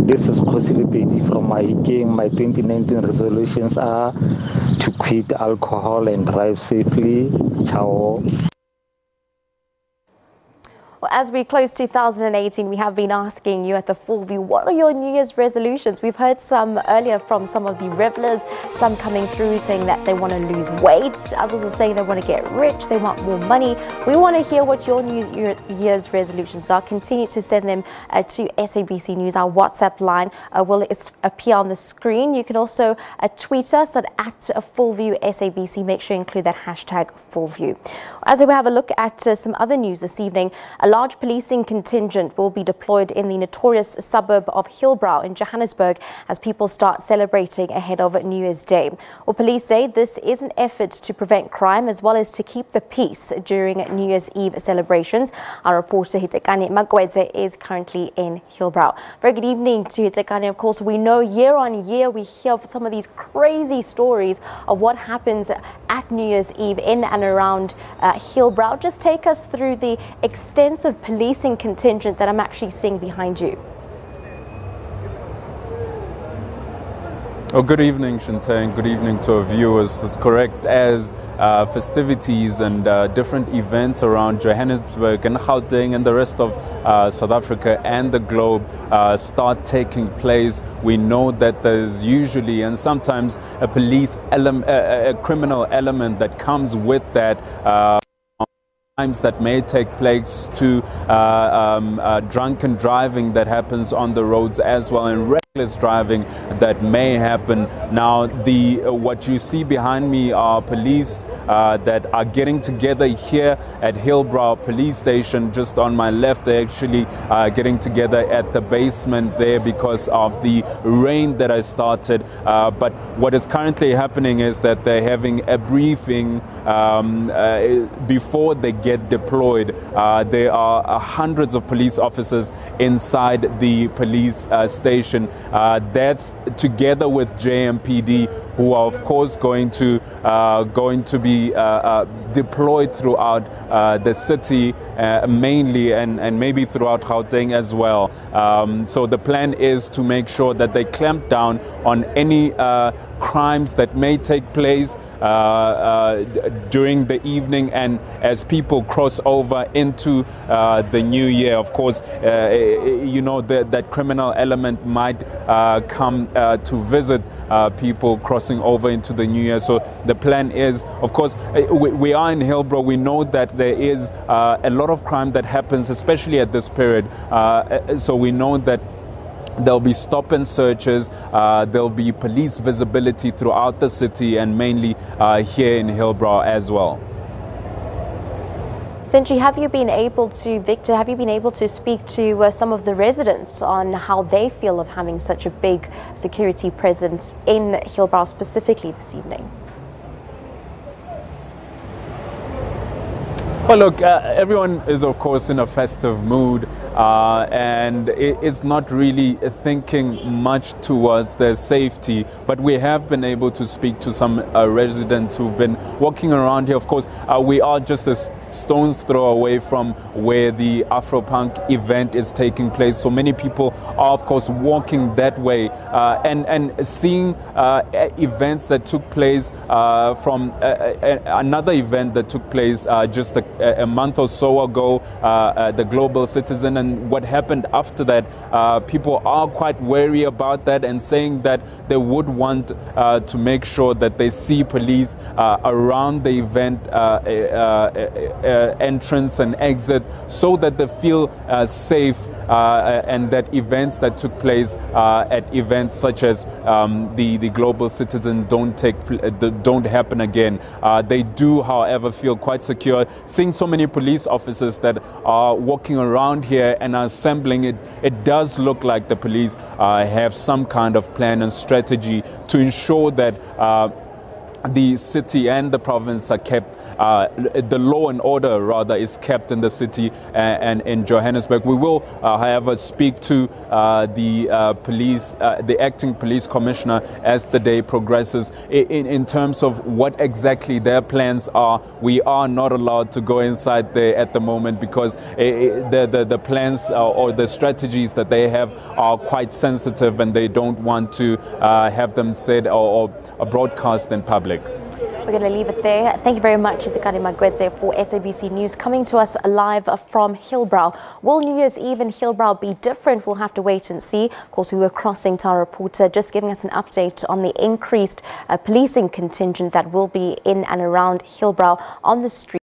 This is Kosile Pedi from Hitekani. My 2019 resolutions are to quit alcohol and drive safely. Ciao. Well, as we close 2018, we have been asking you at the Full View, what are your New Year's resolutions? We've heard some earlier from some of the revelers, some coming through saying that they want to lose weight. Others are saying they want to get rich, they want more money. We want to hear what your New Year's resolutions are. Continue to send them to SABC News. Our WhatsApp line will appear on the screen. You can also tweet us at Full View SABC. Make sure you include that hashtag Full View. As we have a look at some other news this evening, a large policing contingent will be deployed in the notorious suburb of Hillbrow in Johannesburg as people start celebrating ahead of New Year's Day. Well, police say this is an effort to prevent crime as well as to keep the peace during New Year's Eve celebrations. Our reporter Hitekani Magwedze is currently in Hillbrow. Very good evening to Hitekani. Of course, we know year on year we hear some of these crazy stories of what happens at New Year's Eve in and around Hillbrow. Just take us through the extensive policing contingent that I'm actually seeing behind you. Oh, good evening, Shinte. Good evening to our viewers. That's correct. As festivities and different events around Johannesburg and Gauteng and the rest of South Africa and the globe start taking place, we know that there's usually and sometimes a police element, a criminal element that comes with that. Crimes that may take place to drunken driving that happens on the roads as well, and reckless driving that may happen. Now, what you see behind me are police that are getting together here at Hillbrow Police Station. Just on my left, they're actually getting together at the basement there because of the rain that has started. But what is currently happening is that they're having a briefing before they get deployed. There are hundreds of police officers inside the police station. That's together with JMPD, who are of course going to be deployed throughout the city, mainly, and maybe throughout Gauteng as well. So the plan is to make sure that they clamp down on any crimes that may take place during the evening and as people cross over into the new year. Of course, you know that criminal element might come to visit people crossing over into the new year. So the plan is, of course, we are in Hillbrow. We know that there is a lot of crime that happens, especially at this period. So we know that there'll be stop and searches, there'll be police visibility throughout the city and mainly here in Hillbrow as well. Sentry, have you been able to speak to some of the residents on how they feel of having such a big security presence in Hillbrow specifically this evening? Well, look, everyone is, of course, in a festive mood, and it's not really thinking much towards their safety. But we have been able to speak to some residents who've been walking around here. Of course, we are just a stone's throw away from where the Afropunk event is taking place. So many people are, of course, walking that way and seeing events that took place from another event that took place just a month or so ago, the Global Citizen, and what happened after that. People are quite wary about that and saying that they would want to make sure that they see police around the event entrance and exit, so that they feel safe, and that events that took place at events such as the Global Citizen don't happen again. They do, however, feel quite secure. Seeing so many police officers that are walking around here and are assembling, it does look like the police have some kind of plan and strategy to ensure that the city and the province are kept the law and order rather is kept in the city and in Johannesburg. We will, however, speak to the acting police commissioner as the day progresses in terms of what exactly their plans are. We are not allowed to go inside there at the moment because the plans or the strategies that they have are quite sensitive, and they don't want to have them said or broadcast in public. We're going to leave it there. Thank you very much, Hitekani Magwedze, for SABC News, coming to us live from Hillbrow. Will New Year's Eve in Hillbrow be different? We'll have to wait and see. Of course, we were crossing to our reporter, just giving us an update on the increased policing contingent that will be in and around Hillbrow on the street.